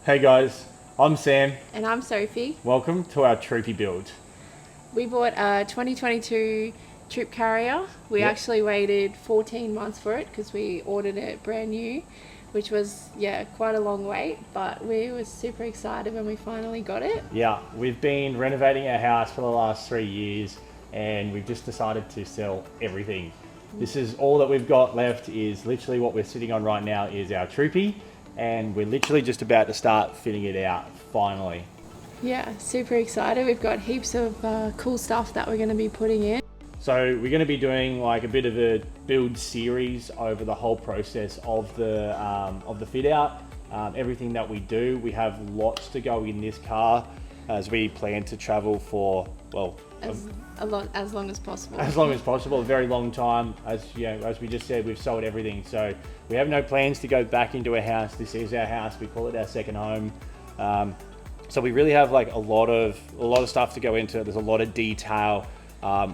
Hey guys, I'm Sam. And I'm Sophie. Welcome to our Troopy Build. We bought a 2022 Troop Carrier. We Yep. actually waited 14 months for it because we ordered it brand new, which was, quite a long wait, but we were super excited when we finally got it. Yeah, we've been renovating our house for the last 3 years and we've just decided to sell everything. This is all that we've got left is literally what we're sitting on right now is our Troopy and we're literally just about to start fitting it out finally. Yeah, super excited. We've got heaps of cool stuff that we're going to be putting in. So we're going to be doing like a bit of a build series over the whole process of the fit out. Everything that we do, we have lots to go in this car as we plan to travel for As long as possible. as long as possible, a very long time. As you know, as we just said, we've sold everything, so we have no plans to go back into a house. This is our house. We call it our second home. So we really have like a lot of stuff to go into it. There's a lot of detail.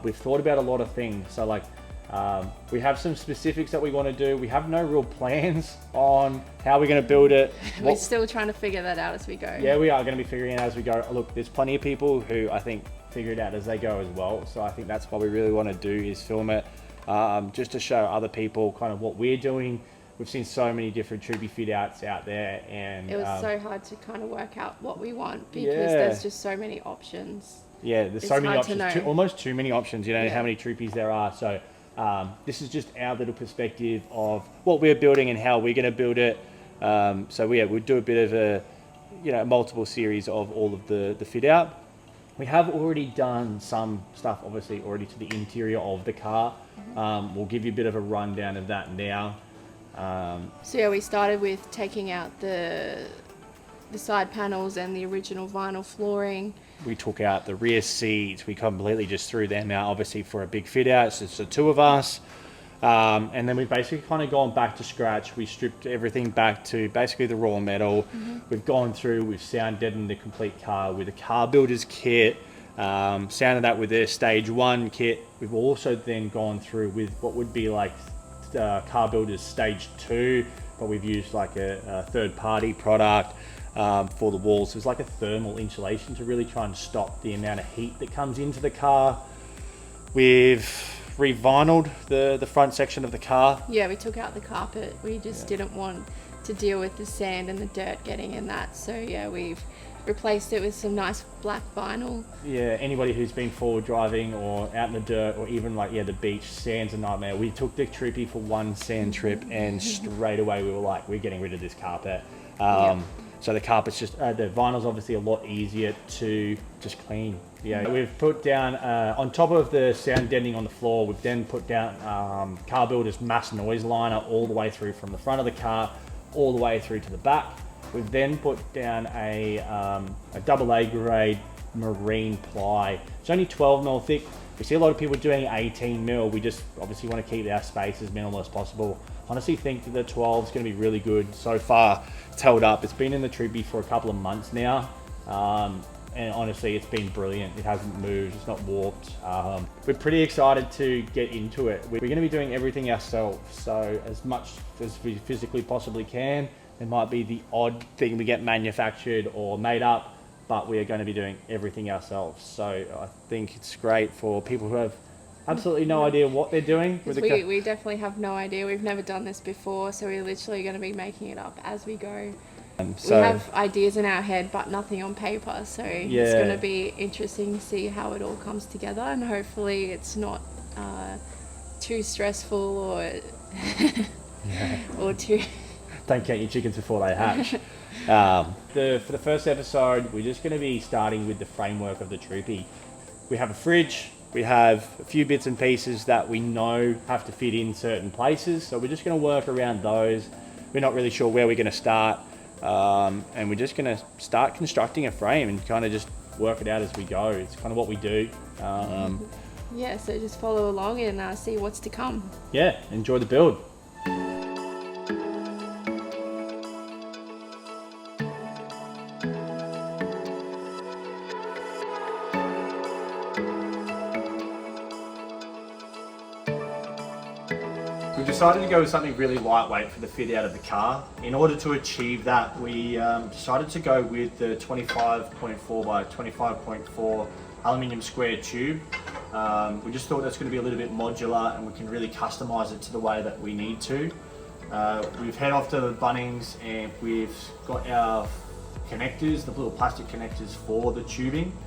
We've thought about a lot of things. So like we have some specifics that we want to do. We have no real plans on how we're going to build it. We're still trying to figure that out as we go. Yeah, we are going to be figuring it out as we go. Look, there's plenty of people who I think figure it out as they go as well. So I think that's what we really want to do is film it just to show other people kind of what we're doing. We've seen so many different Troopy fit outs out there and It was so hard to kind of work out what we want because Yeah. there's just so many options. yeah, there's It's so many hard to options, know. almost too many options, Yeah. how many Troopies there are. So this is just our little perspective of what we're building and how we're going to build it. We'll do a bit of a, multiple series of all of the fit out. We have already done some stuff, obviously, already to the interior of the car. We'll give you a bit of a rundown of that now. We started with taking out the side panels and the original vinyl flooring. We took out the rear seats. We completely just threw them out, obviously, for a big fit out. So it's the two of us. And then we've basically kind of gone back to scratch. We stripped everything back to basically the raw metal. We've gone through, we've sound deadened the complete car with a Carbuilders kit, sounded that with their stage 1 kit. We've also then gone through with what would be like Carbuilders stage 2, but we've used like a third party product for the walls. There's like a thermal insulation to really try and stop the amount of heat that comes into the car. We've revinyled the front section of the car. Yeah, we took out the carpet. We just didn't want to deal with the sand and the dirt getting in that. So we've replaced it with some nice black vinyl. Yeah, anybody who's been forward driving or out in the dirt or even like the beach, sand's a nightmare. We took the Troopy for one sand trip and straight away we were like, we're getting rid of this carpet. So the carpet's just, the vinyl's obviously a lot easier to just clean. Yeah, we've put down, on top of the sound deadening on the floor, we've then put down Carbuilders mass noise liner all the way through from the front of the car, all the way through to the back. We've then put down a AA grade marine ply. It's only 12 mil thick. We see a lot of people doing 18 mil. We just obviously want to keep our space as minimal as possible. Honestly think that the 12 is going to be really good. So far, it's held up. It's been in the Troopy for a couple of months now. And honestly, it's been brilliant. It hasn't moved, it's not warped. We're pretty excited to get into it. We're going to be doing everything ourselves. So as much as we physically possibly can. There might be the odd thing we get manufactured or made up, but we are going to be doing everything ourselves. So I think it's great for people who have absolutely no idea what they're doing. We definitely have no idea. We've never done this before, so we're literally going to be making it up as we go. We have ideas in our head, but nothing on paper. So it's going to be interesting to see how it all comes together, and hopefully it's not too stressful or or too... Don't count your chickens before they hatch. For the first episode, we're just going to be starting with the framework of the Troopy. We have a fridge, we have a few bits and pieces that we know have to fit in certain places, so we're just going to work around those. We're not really sure where we're going to start, and we're just going to start constructing a frame and kind of just work it out as we go. It's kind of what we do. So just follow along and see what's to come. Yeah, enjoy the build. decided to go with something really lightweight for the fit out of the car. In order to achieve that, we decided to go with the 25.4 by 25.4 aluminium square tube. We just thought that's going to be a little bit modular and we can really customize it to the way that we need to. We've head off to Bunnings and we've got our connectors, the little plastic connectors for the tubing.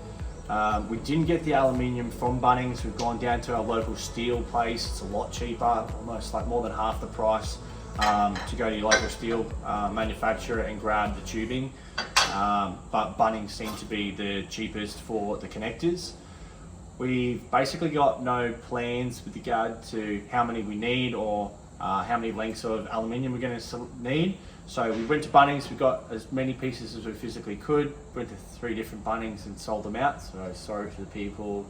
We didn't get the aluminium from Bunnings. We've gone down to our local steel place. It's a lot cheaper, almost like more than half the price to go to your local steel manufacturer and grab the tubing. But Bunnings seemed to be the cheapest for the connectors. We've basically got no plans with regard to how many we need or how many lengths of aluminium we're going to need. So we went to Bunnings, we got as many pieces as we physically could, went to 3 different Bunnings and sold them out. So sorry for the people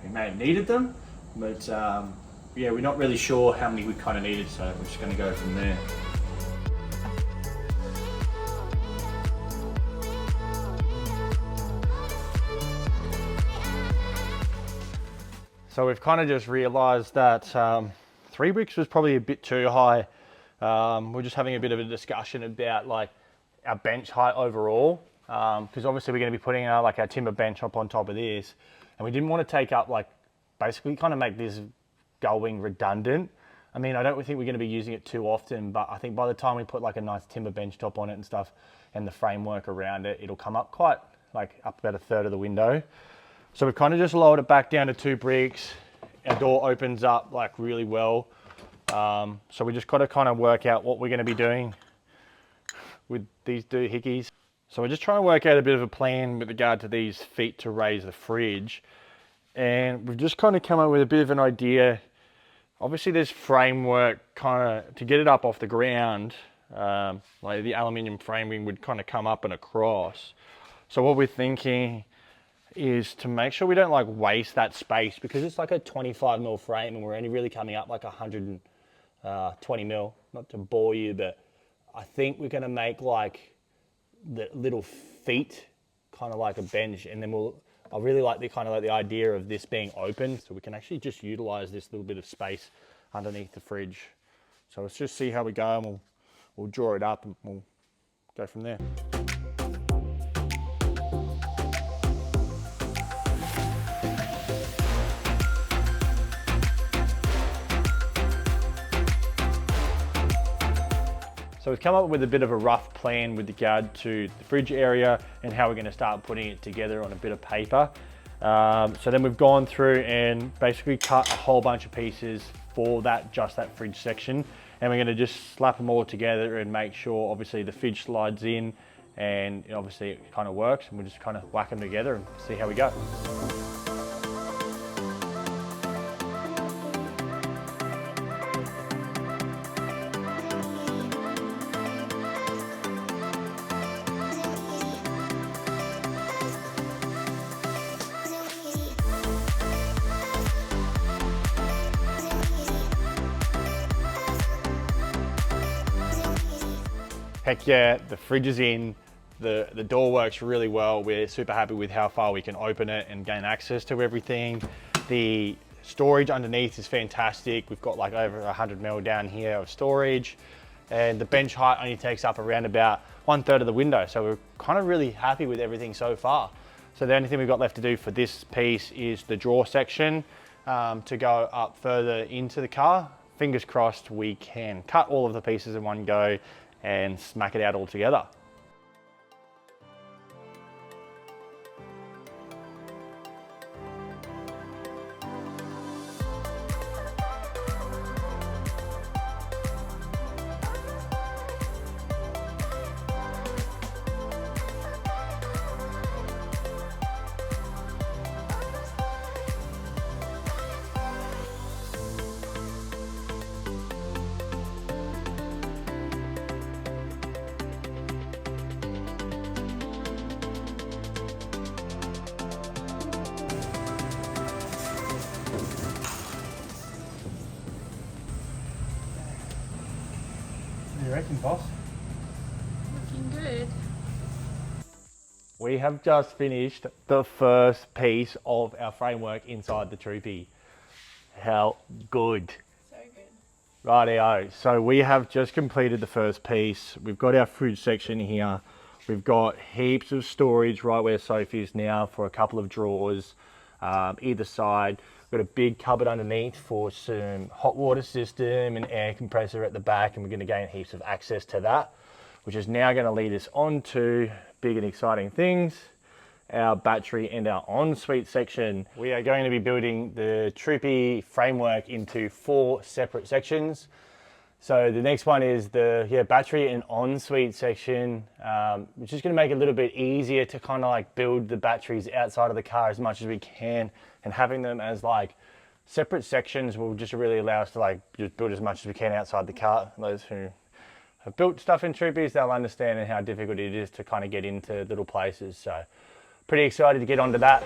who may have needed them, but yeah, we're not really sure how many we kind of needed, so we're just going to go from there. So we've kind of just realised that 3 bricks was probably a bit too high. We're just having a bit of a discussion about like our bench height overall, because obviously we're going to be putting our timber bench up on top of this, and we didn't want to take up basically kind of make this going redundant. I mean, I don't think we're going to be using it too often, but I think by the time we put a nice timber bench top on it and stuff, and the framework around it, it'll come up quite up about 1/3 of the window. So we've kind of just lowered it back down to 2 bricks. Our door opens up really well. So we just got to kind of work out what we're going to be doing with these doohickeys. So we're just trying to work out a bit of a plan with regard to these feet to raise the fridge. And we've just kind of come up with a bit of an idea. Obviously this framework to get it up off the ground, the aluminium framing would kind of come up and across. So what we're thinking is to make sure we don't waste that space, because it's a 25mm frame and we're only really coming up 120mm, not to bore you, but I think we're going to make the little feet kind of like a bench, and then I really like the idea of this being open, so we can actually just utilize this little bit of space underneath the fridge. So let's just see how we go, and we'll draw it up and we'll go from there. So we've come up with a bit of a rough plan with regard to the fridge area and how we're going to start putting it together on a bit of paper. So then we've gone through and basically cut a whole bunch of pieces for just that fridge section. And we're going to just slap them all together and make sure obviously the fridge slides in and obviously it kind of works, and we'll just kind of whack them together and see how we go. Heck yeah, the fridge is in, the door works really well. We're super happy with how far we can open it and gain access to everything. The storage underneath is fantastic. We've got over 100mm down here of storage, and the bench height only takes up around about 1/3 of the window. So we're kind of really happy with everything so far. So the only thing we've got left to do for this piece is the drawer section to go up further into the car. Fingers crossed we can cut all of the pieces in one go and smack it out all together. What do you reckon, boss? Looking good. We have just finished the first piece of our framework inside the Troopy. How good. So good. Rightio. So we have just completed the first piece. We've got our fridge section here. We've got heaps of storage right where Sophie is now for a couple of drawers either side. We've got a big cupboard underneath for some hot water system and air compressor at the back, and we're going to gain heaps of access to that, which is now going to lead us on to big and exciting things, our battery and our ensuite section. We are going to be building the Troopy framework into 4 separate sections. So the next one is the battery and ensuite section, which is going to make it a little bit easier to kind of like build the batteries outside of the car as much as we can, and having them as like separate sections will just really allow us to like just build as much as we can outside the car. Those who have built stuff in Troopies, they'll understand how difficult it is to kind of get into little places. So pretty excited to get onto that.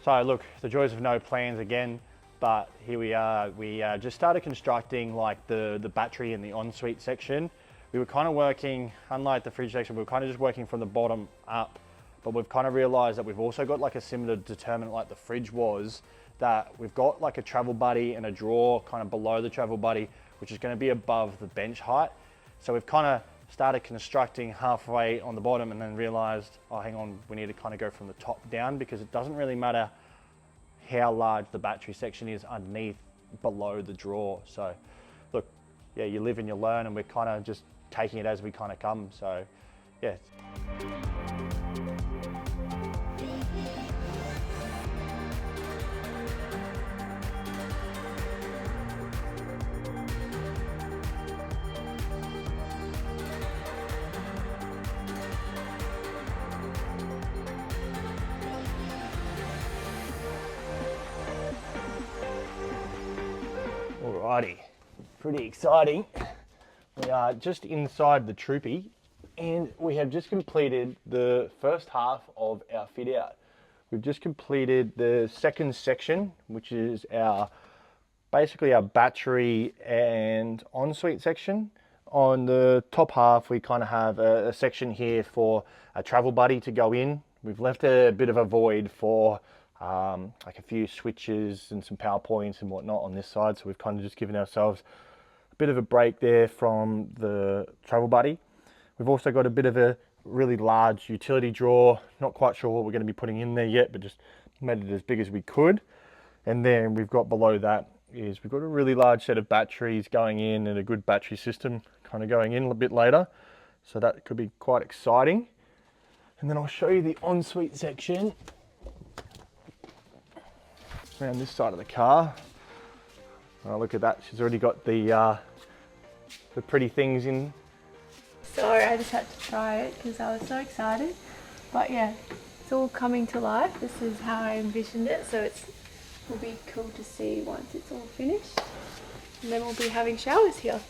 So look, the joys of no plans again, but here we are. We just started constructing like the battery and the ensuite section. We were kind of working, unlike the fridge section, we were kind of just working from the bottom up, but we've kind of realized that we've also got like a similar determinant like the fridge was, that we've got like a travel buddy and a drawer kind of below the travel buddy, which is going to be above the bench height. So we've kind of started constructing halfway on the bottom and then realized, oh, hang on, we need to kind of go from the top down, because it doesn't really matter how large the battery section is underneath below the drawer. So look, yeah, you live and you learn, and we're kind of just taking it as we kind of come. So yeah. Alrighty, pretty exciting. We are just inside the Troopy, and we have just completed the first half of our fit out. We've just completed the second section, which is basically our battery and ensuite section. On the top half, we kind of have a section here for a travel buddy to go in. We've left a bit of a void for like a few switches and some power points and whatnot on this side. So we've kind of just given ourselves a bit of a break there from the travel buddy. We've also got a bit of a really large utility drawer. Not quite sure what we're going to be putting in there yet, but just made it as big as we could. And then we've got below that is we've got a really large set of batteries going in, and a good battery system kind of going in a bit later. So that could be quite exciting. And then I'll show you the ensuite section around this side of the car. Oh, look at that, she's already got the pretty things in. Sorry, I just had to try it because I was so excited. But yeah, it's all coming to life. This is how I envisioned it, so will be cool to see once it's all finished. And then we'll be having showers here.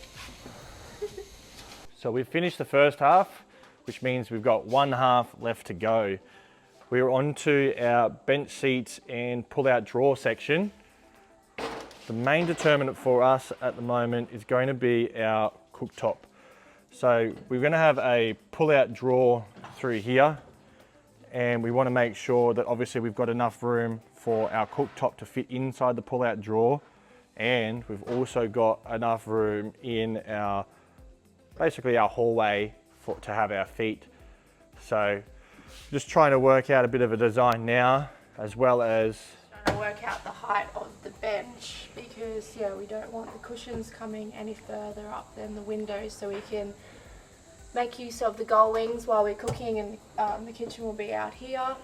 So we've finished the first half, which means we've got one half left to go. We're on to our bench seats and pull-out drawer section. The main determinant for us at the moment is going to be our cooktop. So we're going to have a pull-out drawer through here, and we want to make sure that obviously we've got enough room for our cooktop to fit inside the pull-out drawer, and we've also got enough room in basically our hallway to have our feet. So just trying to work out a bit of a design now, as well as trying to work out the height of the bench, because yeah, we don't want the cushions coming any further up than the windows, so we can make use of the gull wings while we're cooking, and the kitchen will be out here.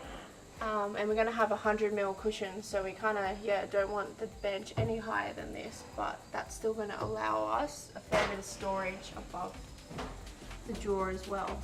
And we're going to have 100mm cushions, so we kind of don't want the bench any higher than this, but that's still going to allow us a fair bit of storage above the drawer as well.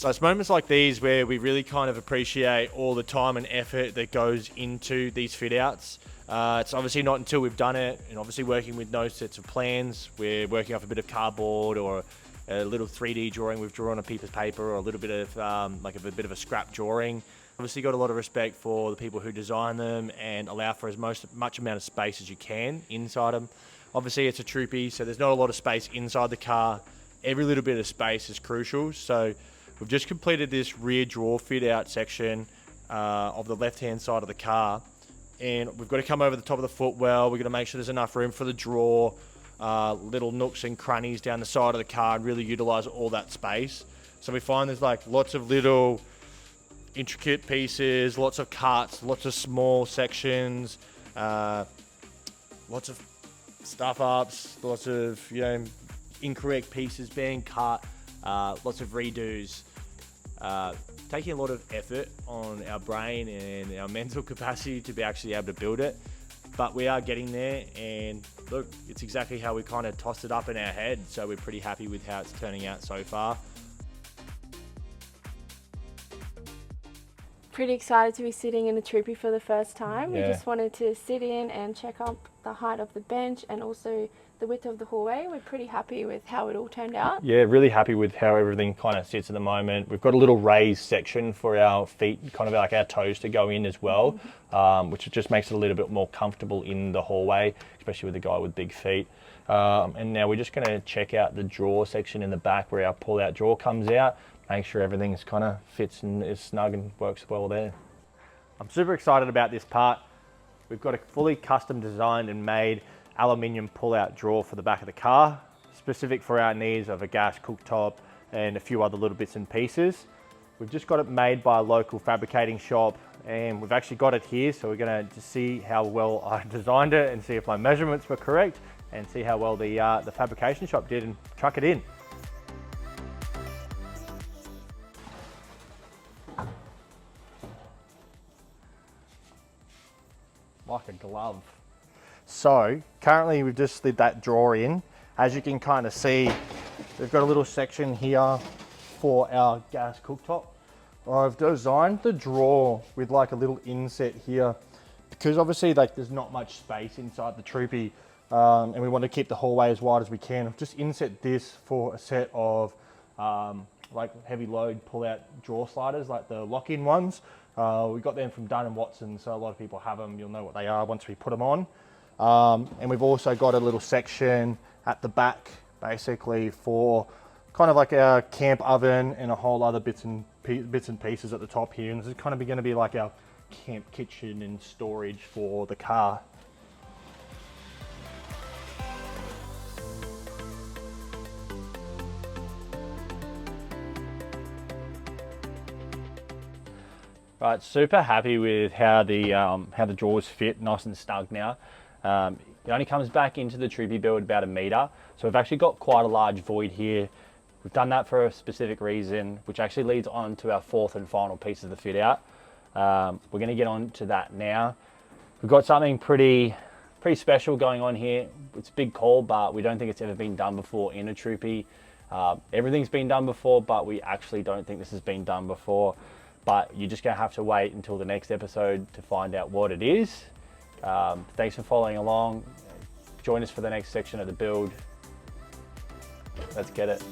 So it's moments like these where we really kind of appreciate all the time and effort that goes into these fit outs. It's obviously not until we've done it, and obviously working with no sets of plans. We're working off a bit of cardboard or a little 3D drawing we've drawn on a piece of paper, or a little bit of like a bit of a scrap drawing. Obviously got a lot of respect for the people who design them and allow for as much amount of space as you can inside them. Obviously it's a Troopy, so there's not a lot of space inside the car. Every little bit of space is crucial. So we've just completed this rear drawer fit out section of the left hand side of the car, and we've got to come over the top of the footwell. We've got to make sure there's enough room for the drawer, little nooks and crannies down the side of the car, and really utilize all that space. So we find there's like lots of little intricate pieces, lots of cuts, lots of small sections, lots of stuff ups, lots of, you know, incorrect pieces being cut, lots of redos, taking a lot of effort on our brain and our mental capacity to be actually able to build it. But we are getting there, and look, it's exactly how we kind of tossed it up in our head, so we're pretty happy with how it's turning out so far. Pretty excited to be sitting in the Troopy for the first time. Yeah. We just wanted to sit in and check up the height of the bench and also the width of the hallway. We're pretty happy with how it all turned out. Yeah, really happy with how everything kind of sits at the moment. We've got a little raised section for our feet, kind of like our toes to go in as well, which just makes it a little bit more comfortable in the hallway, especially with a guy with big feet. And now we're just going to check out the drawer section in the back where our pull-out drawer comes out. Make sure everything's kind of fits and is snug and works well there. I'm super excited about this part. We've got a fully custom designed and made aluminium pull-out drawer for the back of the car, specific for our needs of a gas cooktop and a few other little bits and pieces. We've just got it made by a local fabricating shop, and we've actually got it here, so we're going to see how well I designed it and see if my measurements were correct and see how well the fabrication shop did and truck it in. Like a glove. So currently we've just slid that drawer in. As you can kind of see, we've got a little section here for our gas cooktop. I've designed the drawer with like a little inset here because obviously like there's not much space inside the Troopy, and we want to keep the hallway as wide as we can. I've just inset this for a set of like heavy load pull-out drawer sliders, like the lock-in ones. We got them from Dunn & Watson, so a lot of people have them. You'll know what they are once we put them on. And we've also got a little section at the back, basically for kind of like our camp oven and a whole other bits and pieces at the top here. And this is kind of going to be like our camp kitchen and storage for the car. Right, super happy with how the drawers fit, nice and snug now. It only comes back into the Troopy build about 1 meter, so we've actually got quite a large void here. We've done that for a specific reason, which actually leads on to our fourth and final piece of the fit out. We're going to get on to that now. We've got something pretty special going on here. It's a big call, but we don't think it's ever been done before in a Troopy. Everything's been done before, but we actually don't think this has been done before. But you're just going to have to wait until the next episode to find out what it is. Thanks for following along. Join us for the next section of the build. Let's get it.